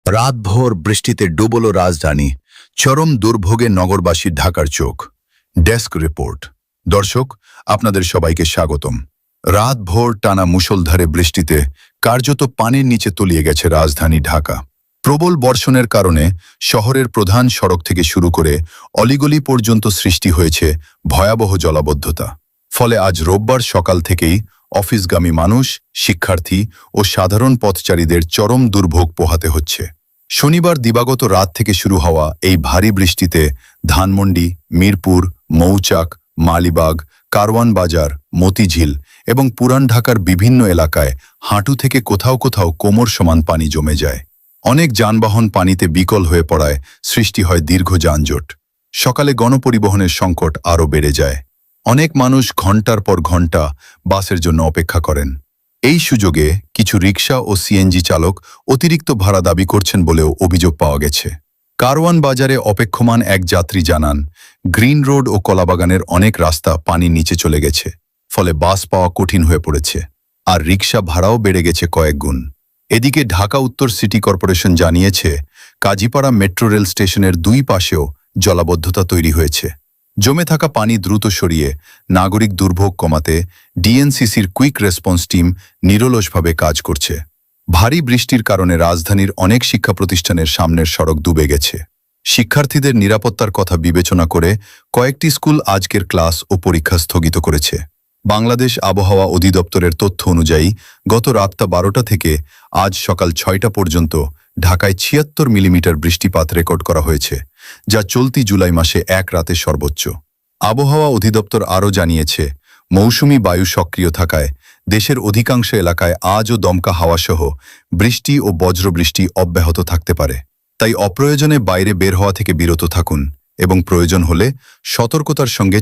রাতভর বৃষ্টিতে ডুবল রাজধানী, চরম দুর্ভোগে নগরবাসীর ঢাকার চোখ। Desk report. দর্শক, আপনাদের সবাইকে স্বাগতম। রাতভর টানা মুষলধারে বৃষ্টিতে কার্যত পানির নিচে তলিয়ে গেছে রাজধানী ঢাকা। প্রবল বর্ষণের কারণে শহরের প্রধান সড়ক থেকে শুরু করে অলিগলি পর্যন্ত সৃষ্টি হয়েছে ভয়াবহ জলাবদ্ধতা। ফলে আজ রোববার সকাল থেকেই অফিসগামী মানুষ, শিক্ষার্থী ও সাধারণ পথচারীদের চরম দুর্ভোগ পোহাতে হচ্ছে। শনিবার দিবাগত রাত থেকে শুরু হওয়া এই ভারী বৃষ্টিতে ধানমন্ডি, মিরপুর, মৌচাক, মালিবাগ, কারওয়ান বাজার, মতিঝিল এবং পুরান ঢাকার বিভিন্ন এলাকায় হাঁটু থেকে কোথাও কোথাও কোমর সমান পানি জমে যায়। অনেক যানবাহন পানিতে বিকল হয়ে পড়ায় সৃষ্টি হয় দীর্ঘ যানজট। সকালে গণপরিবহনের সংকট আরও বেড়ে যায়। অনেক মানুষ ঘন্টার পর ঘন্টা বাসের জন্য অপেক্ষা করেন। এই সুযোগে কিছু রিকশা ও সিএনজি চালক অতিরিক্ত ভাড়া দাবি করছেন বলেও অভিযোগ পাওয়া গেছে। কারওয়ান বাজারে অপেক্ষমান এক যাত্রী জানান, গ্রিন রোড ও কলাবাগানের অনেক রাস্তা পানির নিচে চলে গেছে, ফলে বাস পাওয়া কঠিন হয়ে পড়েছে, আর রিকশা ভাড়াও বেড়ে গেছে কয়েক গুণ। এদিকে ঢাকা উত্তর সিটি কর্পোরেশন জানিয়েছে, কাজীপাড়া মেট্রো রেল স্টেশনের দুই পাশেও জলাবদ্ধতা তৈরি হয়েছে। জমে থাকা পানি দ্রুত সরিয়ে নাগরিক দুর্ভোগ কমাতে ডিএনসিসির কুইক রেসপন্স টিম নিরলসভাবে কাজ করছে। ভারী বৃষ্টির কারণে রাজধানীর অনেক শিক্ষা প্রতিষ্ঠানের সামনের সড়ক ডুবে গেছে। শিক্ষার্থীদের নিরাপত্তার কথা বিবেচনা করে কয়েকটি স্কুল আজকের ক্লাস ও পরীক্ষা স্থগিত করেছে। বাংলাদেশ আবহাওয়া অধিদপ্তরের তথ্য অনুযায়ী গত রাত 12টা থেকে আজ সকাল 6টা পর্যন্ত ঢাকায় 76 মিলিমিটার বৃষ্টিপাত রেকর্ড করা হয়েছে, যা চলতি জুলাই মাসে এক রাতে সর্বোচ্চ। আবহাওয়া অধিদপ্তর আরও জানিয়েছে, মৌসুমি বায়ু সক্রিয় থাকায় দেশের অধিকাংশ এলাকায় আজও দমকা হাওয়াসহ বৃষ্টি ও বজ্রবৃষ্টি অব্যাহত থাকতে পারে। তাই অপ্রয়োজনে বাইরে বের হওয়া থেকে বিরত থাকুন এবং প্রয়োজন হলে সতর্কতার সঙ্গে